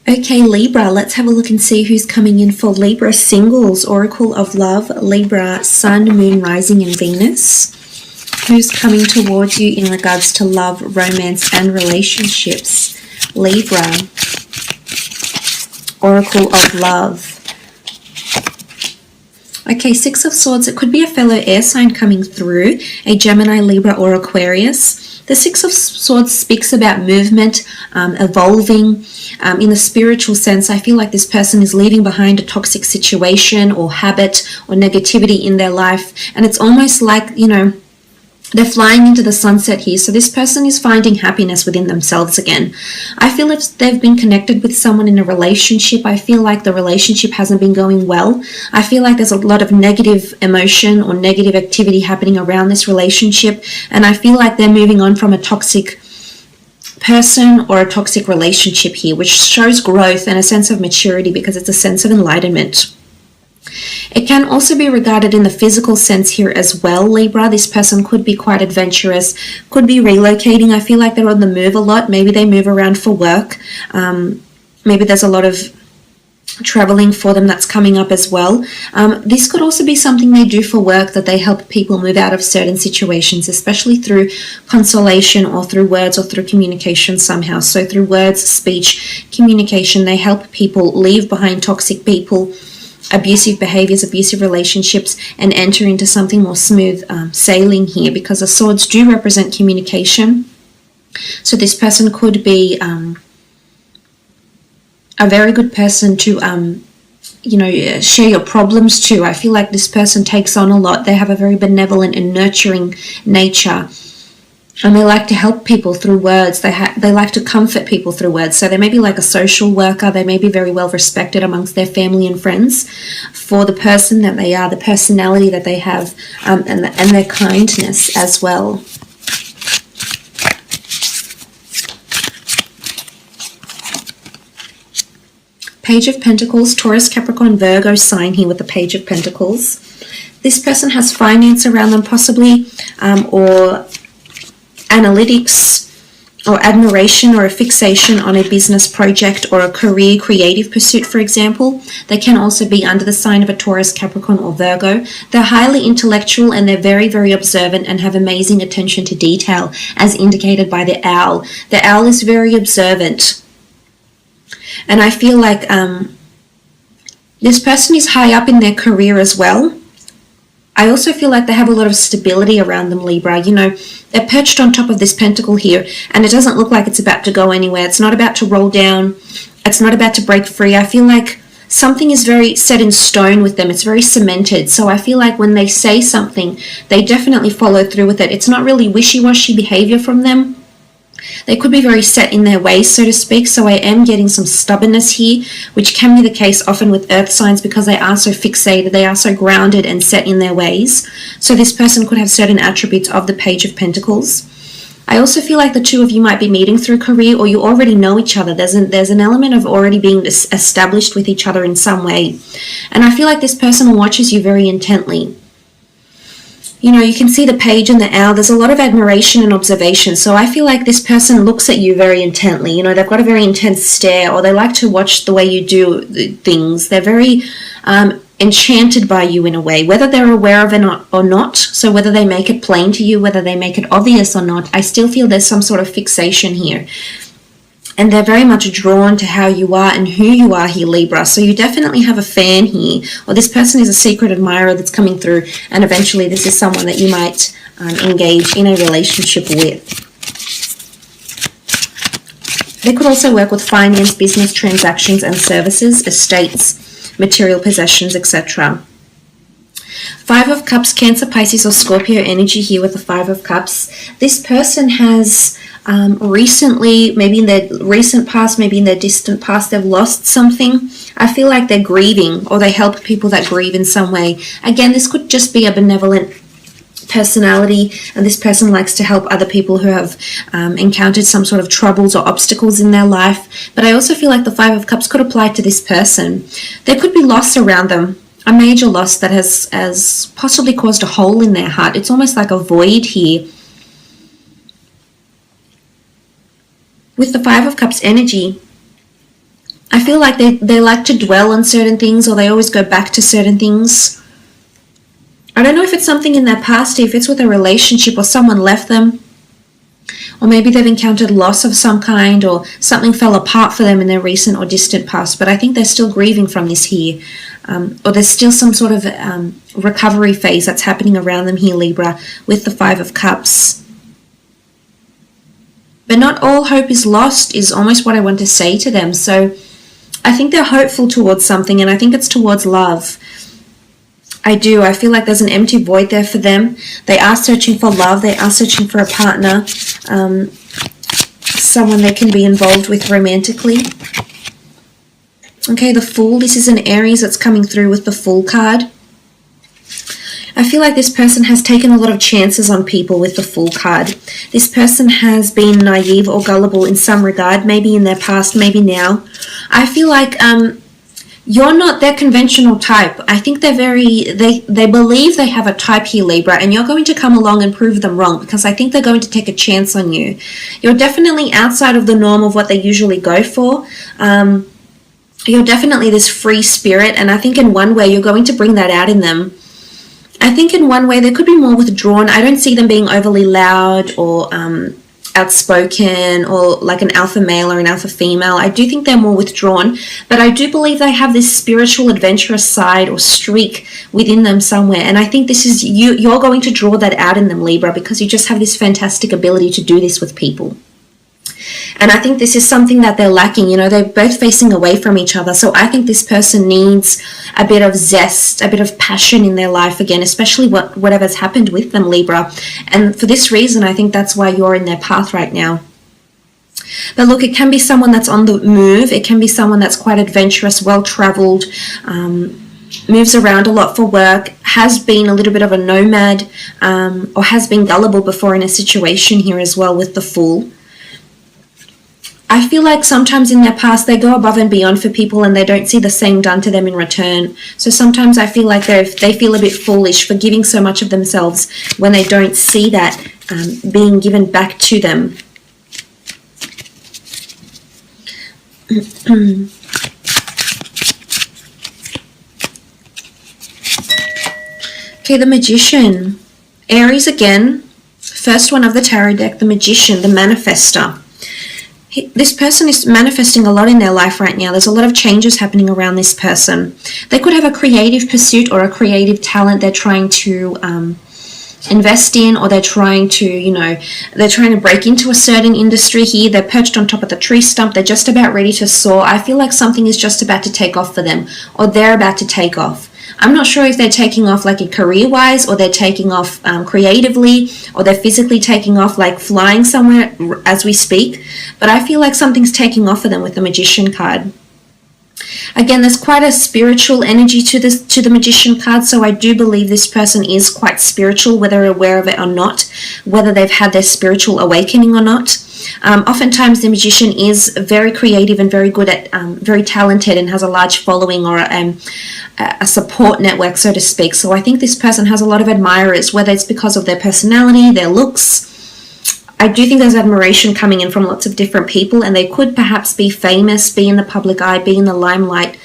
Okay, Libra, let's have a look and see who's coming in for Libra singles. Oracle of Love, Libra, Sun, Moon, Rising, and Venus. Who's coming towards you in regards to love, romance, and relationships? Libra, Oracle of Love. Okay, Six of Swords. It could be a fellow air sign coming through, a Gemini, Libra, or Aquarius. The Six of Swords speaks about movement, evolving. In the spiritual sense, I feel like this person is leaving behind a toxic situation or habit or negativity in their life. And it's almost like, you know, they're flying into the sunset here. So this person is finding happiness within themselves again. I feel if they've been connected with someone in a relationship, I feel like the relationship hasn't been going well. I feel like there's a lot of negative emotion or negative activity happening around this relationship. And I feel like they're moving on from a toxic person or a toxic relationship here, which shows growth and a sense of maturity because it's a sense of enlightenment. It can also be regarded in the physical sense here as well, Libra. This person could be quite adventurous, could be relocating. I feel like they're on the move a lot. Maybe they move around for work. Maybe there's a lot of traveling for them that's coming up as well. This could also be something they do for work, that they help people move out of certain situations, especially through consolation or through words or through communication somehow. So through words, speech, communication, they help people leave behind toxic people, abusive behaviors, abusive relationships, and enter into something more smooth sailing here, because the swords do represent communication. So this person could be a very good person to share your problems to. I feel like this person takes on a lot. They have a very benevolent and nurturing nature, and they like to help people through words. They like to comfort people through words. So they may be like a social worker. They may be very well respected amongst their family and friends for the person that they are, the personality that they have, and their kindness as well. Page of Pentacles, Taurus, Capricorn, Virgo sign here with the Page of Pentacles. This person has finance around them possibly, or analytics, or admiration, or a fixation on a business project or a career, creative pursuit, for example. They can also be under the sign of a Taurus, Capricorn, or Virgo. They're highly intellectual and they're very, very observant and have amazing attention to detail, as indicated by the owl. The owl is very observant. And I feel like this person is high up in their career as well. I also feel like they have a lot of stability around them, Libra. You know, they're perched on top of this pentacle here, and it doesn't look like it's about to go anywhere. It's not about to roll down. It's not about to break free. I feel like something is very set in stone with them. It's very cemented. So I feel like when they say something, they definitely follow through with it. It's not really wishy-washy behavior from them. They could be very set in their ways, so to speak. So I am getting some stubbornness here, which can be the case often with earth signs because they are so fixated, they are so grounded and set in their ways. So this person could have certain attributes of the Page of Pentacles. I also feel like the two of you might be meeting through career, or you already know each other. There's an element of already being established with each other in some way. And I feel like this person watches you very intently. You know, you can see the page and the owl. There's a lot of admiration and observation. So I feel like this person looks at you very intently. You know, they've got a very intense stare, or they like to watch the way you do things. They're very enchanted by you in a way, whether they're aware of it or not. So whether they make it plain to you, whether they make it obvious or not, I still feel there's some sort of fixation here. And they're very much drawn to how you are and who you are here, Libra. So you definitely have a fan here, or this person is a secret admirer that's coming through, and eventually this is someone that you might engage in a relationship with. They could also work with finance, business transactions and services, estates, material possessions, etc. Five of Cups, Cancer, Pisces or Scorpio energy here with the Five of Cups. This person has recently, maybe in their recent past, maybe in their distant past, they've lost something. I feel like they're grieving, or they help people that grieve in some way. Again, this could just be a benevolent personality, and this person likes to help other people who have encountered some sort of troubles or obstacles in their life. But I also feel like the Five of Cups could apply to this person. There could be loss around them, a major loss that has possibly caused a hole in their heart. It's almost like a void here. With the Five of Cups energy, I feel like they like to dwell on certain things, or they always go back to certain things. I don't know if it's something in their past, if it's with a relationship or someone left them, or maybe they've encountered loss of some kind, or something fell apart for them in their recent or distant past, but I think they're still grieving from this here, or there's still some sort of recovery phase that's happening around them here, Libra, with the Five of Cups. But not all hope is lost is almost what I want to say to them. So I think they're hopeful towards something, and I think it's towards love. I do. I feel like there's an empty void there for them. They are searching for love. They are searching for a partner, someone they can be involved with romantically. Okay, the Fool. This is an Aries that's coming through with the Fool card. I feel like this person has taken a lot of chances on people with the Fool card. This person has been naive or gullible in some regard, maybe in their past, maybe now. I feel like you're not their conventional type. I think they're they believe they have a type here, Libra, and you're going to come along and prove them wrong, because I think they're going to take a chance on you. You're definitely outside of the norm of what they usually go for. You're definitely this free spirit, and I think in one way you're going to bring that out in them. I think in one way they could be more withdrawn. I don't see them being overly loud or outspoken, or like an alpha male or an alpha female. I do think they're more withdrawn, but I do believe they have this spiritual adventurous side or streak within them somewhere, and I think this is you're going to draw that out in them, Libra, because you just have this fantastic ability to do this with people. And I think this is something that they're lacking. You know, they're both facing away from each other. So I think this person needs a bit of zest, a bit of passion in their life again, especially whatever's happened with them, Libra. And for this reason, I think that's why you're in their path right now. But look, it can be someone that's on the move. It can be someone that's quite adventurous, well-traveled, moves around a lot for work, has been a little bit of a nomad, or has been gullible before in a situation here as well with the Fool. I feel like sometimes in their past they go above and beyond for people, and they don't see the same done to them in return. So sometimes I feel like they feel a bit foolish for giving so much of themselves when they don't see that being given back to them. Okay, the Magician. Aries again. First one of the tarot deck, the Magician, the manifester. This person is manifesting a lot in their life right now. There's a lot of changes happening around this person. They could have a creative pursuit or a creative talent they're trying to invest in, or they're trying to, they're trying to break into a certain industry here. They're perched on top of the tree stump. They're just about ready to soar. I feel like something is just about to take off for them, or they're about to take off. I'm not sure if they're taking off like career-wise, or they're taking off creatively, or they're physically taking off like flying somewhere as we speak. But I feel like something's taking off for them with the Magician card. Again, there's quite a spiritual energy to the Magician card, so I do believe this person is quite spiritual, whether they're aware of it or not, whether they've had their spiritual awakening or not. Oftentimes the Magician is very creative and very good at, very talented, and has a large following, or a support network, so to speak. So I think this person has a lot of admirers, whether it's because of their personality, their looks. I do think there's admiration coming in from lots of different people, and they could perhaps be famous, be in the public eye, be in the limelight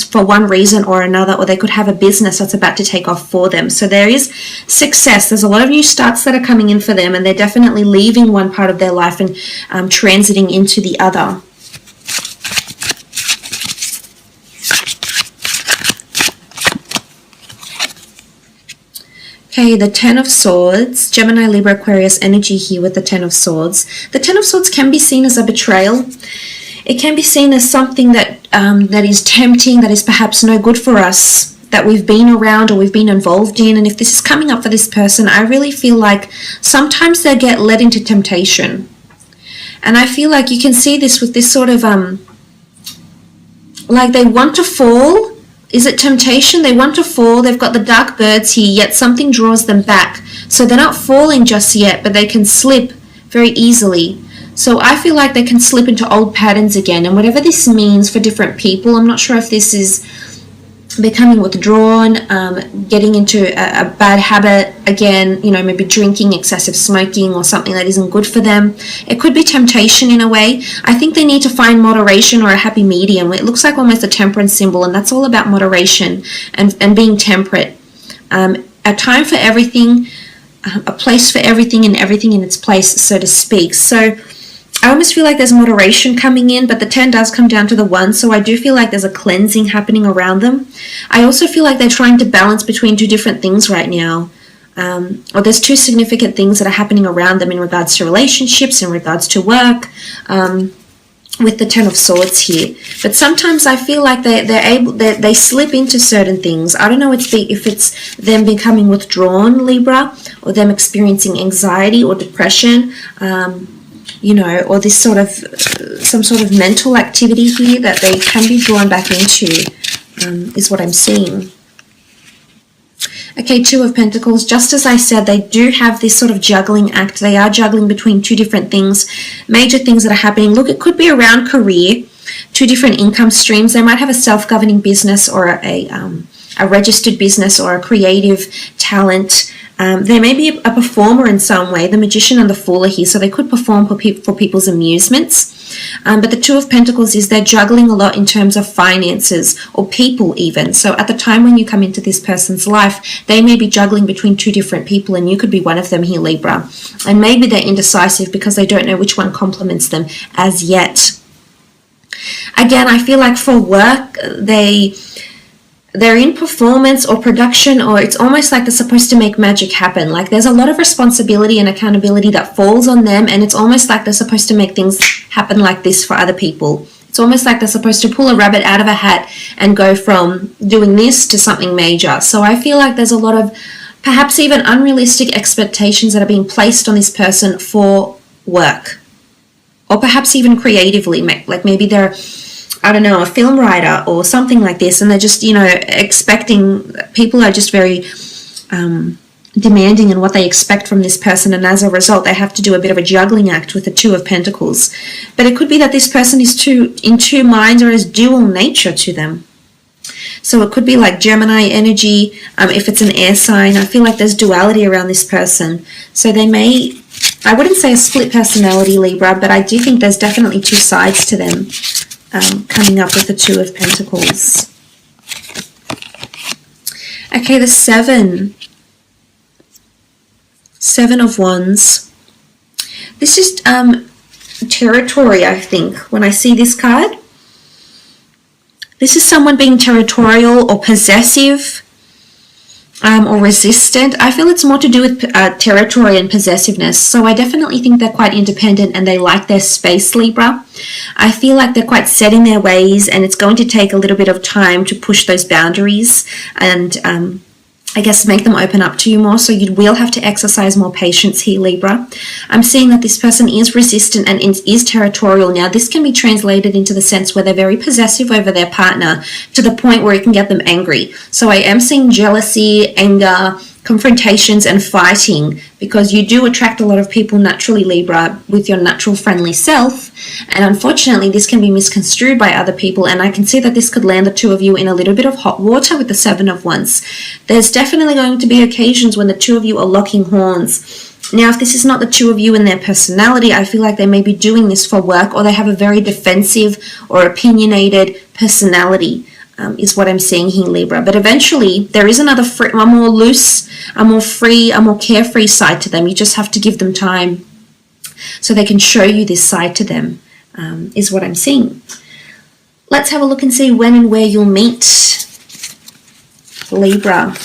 for one reason or another, or they could have a business that's about to take off for them. So there is success. There's a lot of new starts that are coming in for them, and they're definitely leaving one part of their life and transiting into the other. Okay, the Ten of Swords, Gemini, Libra, Aquarius energy here with the Ten of Swords. The Ten of Swords can be seen as a betrayal. It can be seen as something that that is tempting, that is perhaps no good for us, that we've been around or we've been involved in. And if this is coming up for this person, I really feel like sometimes they get led into temptation. And I feel like you can see this with this sort of, like they want to fall. Is it temptation? They want to fall. They've got the dark birds here, yet something draws them back. So they're not falling just yet, but they can slip very easily. So I feel like they can slip into old patterns again. And whatever this means for different people, I'm not sure if this is becoming withdrawn, getting into a bad habit again, maybe drinking, excessive smoking, or something that isn't good for them. It could be temptation in a way. I think they need to find moderation or a happy medium. It looks like almost a temperance symbol, and that's all about moderation and being temperate. A time for everything, a place for everything, and everything in its place, so to speak. So I almost feel like there's moderation coming in, but the 10 does come down to the 1, so I do feel like there's a cleansing happening around them. I also feel like they're trying to balance between two different things right now, or there's two significant things that are happening around them in regards to relationships, in regards to work, with the 10 of Swords here. But sometimes I feel like they slip into certain things. I don't know if it's them becoming withdrawn, Libra, or them experiencing anxiety or depression, or this sort of some sort of mental activity here that they can be drawn back into, is what I'm seeing. Okay, 2 of Pentacles. Just as I said, they do have this sort of juggling act. They are juggling between two different things, major things that are happening. Look, it could be around career, two different income streams. They might have a self-governing business or a registered business or a creative talent. They may be a performer in some way. The Magician and the Fool are here, so they could perform for people's amusements. But the 2 of Pentacles is they're juggling a lot in terms of finances or people even. So at the time when you come into this person's life, they may be juggling between two different people, and you could be one of them here, Libra. And maybe they're indecisive because they don't know which one complements them as yet. Again, I feel like for work, they're in performance or production, or it's almost like they're supposed to make magic happen. Like there's a lot of responsibility and accountability that falls on them, and it's almost like they're supposed to make things happen like this for other people. It's almost like they're supposed to pull a rabbit out of a hat and go from doing this to something major. So I feel like there's a lot of perhaps even unrealistic expectations that are being placed on this person for work, or perhaps even creatively. Like maybe they're, I don't know, a film writer or something like this, and they're just, expecting, people are just very demanding in what they expect from this person, and as a result they have to do a bit of a juggling act with the 2 of Pentacles. But it could be that this person is in two minds, or has dual nature to them. So it could be like Gemini energy, if it's an air sign. I feel like there's duality around this person. So they may, I wouldn't say a split personality, Libra, but I do think there's definitely two sides to them. Coming up with the 2 of Pentacles. Okay, the 7 of Wands. This is territory, I think, when I see this card. This is someone being territorial or possessive, or resistant. I feel it's more to do with territory and possessiveness. So I definitely think they're quite independent and they like their space, Libra. I feel like they're quite set in their ways, and it's going to take a little bit of time to push those boundaries and I guess make them open up to you more. So you will have to exercise more patience here, Libra. I'm seeing that this person is resistant and is territorial. Now, this can be translated into the sense where they're very possessive over their partner to the point where it can get them angry. So I am seeing jealousy, anger, confrontations, and fighting, because you do attract a lot of people naturally, Libra, with your natural friendly self, and unfortunately this can be misconstrued by other people, and I can see that this could land the 2 of you in a little bit of hot water with the 7 of Wands. There's definitely going to be occasions when the 2 of you are locking horns. Now, if this is not the 2 of you in their personality, I feel like they may be doing this for work, or they have a very defensive or opinionated personality. Is what I'm seeing here, Libra. But eventually there is another a more loose, a more free, a more carefree side to them. You just have to give them time so they can show you this side to them, is what I'm seeing. Let's have a look and see when and where you'll meet, Libra.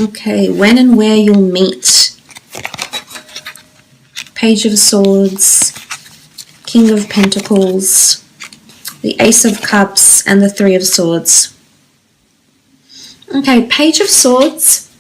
Okay, when and where you'll meet. Page of Swords, King of Pentacles, the Ace of Cups, and the 3 of Swords. Okay, Page of Swords.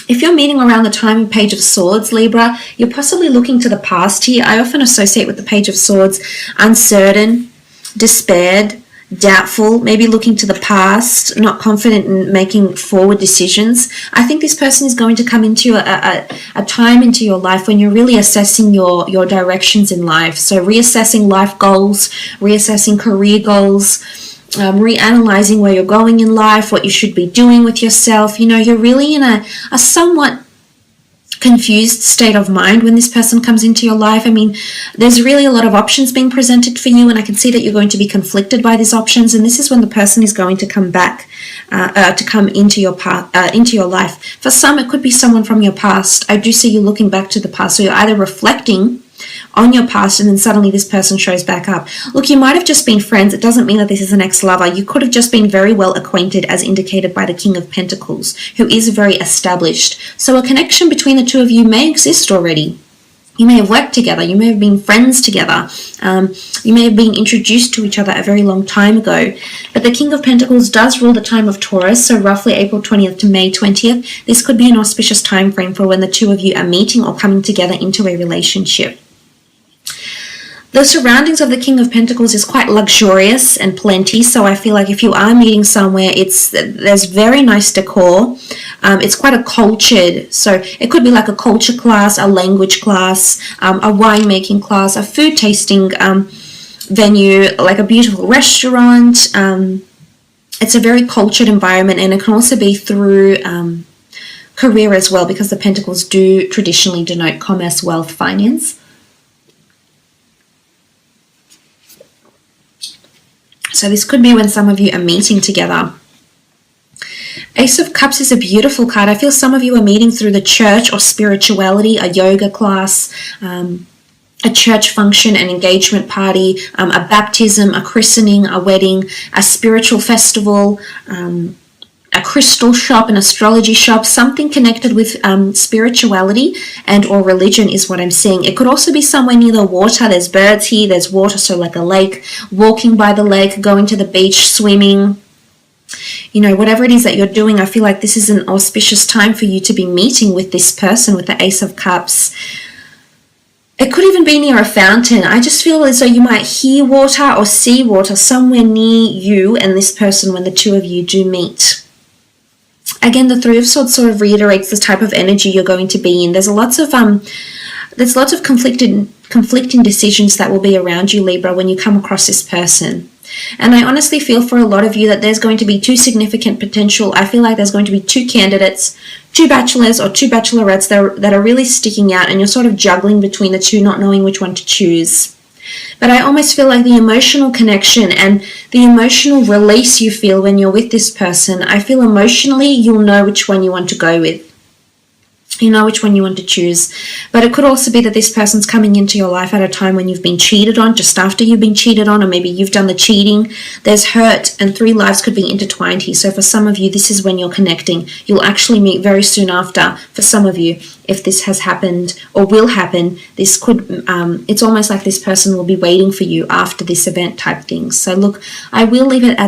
If you're meeting around the time of Page of Swords, Libra, you're possibly looking to the past here. I often associate with the Page of Swords uncertain, despaired, doubtful, maybe looking to the past, not confident in making forward decisions. I think this person is going to come into a time into your life when you're really assessing your directions in life. So reassessing life goals, reassessing career goals, reanalyzing where you're going in life, what you should be doing with yourself. You know, you're really in a somewhat confused state of mind when this person comes into your life. I mean, there's really a lot of options being presented for you, and I can see that you're going to be conflicted by these options, and this is when the person is going to come back to come into your life. For some, it could be someone from your past. I do see you looking back to the past, so you're either reflecting on your past and then suddenly this person shows back up. Look, you might have just been friends. It doesn't mean that this is an ex-lover. You could have just been very well acquainted, as indicated by the King of Pentacles, who is very established. So a connection between the two of you may exist already. You may have worked together. You may have been friends together. You may have been introduced to each other a very long time ago. But the King of Pentacles does rule the time of Taurus, so roughly April 20th to May 20th. This could be an auspicious time frame for when the two of you are meeting or coming together into a relationship. The surroundings of the King of Pentacles is quite luxurious and plenty, so I feel like if you are meeting somewhere, there's very nice decor. It's quite a cultured, so it could be like a culture class, a language class, a winemaking class, a food tasting venue, like a beautiful restaurant. It's a very cultured environment, and it can also be through career as well, because the Pentacles do traditionally denote commerce, wealth, finance. So this could be when some of you are meeting together. Ace of Cups is a beautiful card. I feel some of you are meeting through the church or spirituality, a yoga class, a church function, an engagement party, a baptism, a christening, a wedding, a spiritual festival, a crystal shop, an astrology shop, something connected with spirituality and or religion is what I'm seeing. It could also be somewhere near the water. There's birds here, there's water, so like a lake, walking by the lake, going to the beach, swimming. You know, whatever it is that you're doing, I feel like this is an auspicious time for you to be meeting with this person with the Ace of Cups. It could even be near a fountain. I just feel as though you might hear water or see water somewhere near you and this person when the two of you do meet. Again, the Three of Swords sort of reiterates the type of energy you're going to be in. There's lots of conflicting decisions that will be around you, Libra, when you come across this person. And I honestly feel for a lot of you that there's going to be two significant potential. I feel like there's going to be two candidates, two bachelors or two bachelorettes that are really sticking out, and you're sort of juggling between the two, not knowing which one to choose. But I almost feel like the emotional connection and the emotional release you feel when you're with this person, I feel emotionally you'll know which one you want to go with. You know which one you want to choose. But it could also be that this person's coming into your life at a time when you've been cheated on, just after you've been cheated on, or maybe you've done the cheating. There's hurt, and three lives could be intertwined here. So for some of you, this is when you're connecting. You'll actually meet very soon after. For some of you, if this has happened or will happen, this could, it's almost like this person will be waiting for you after this event type thing. So look, I will leave it at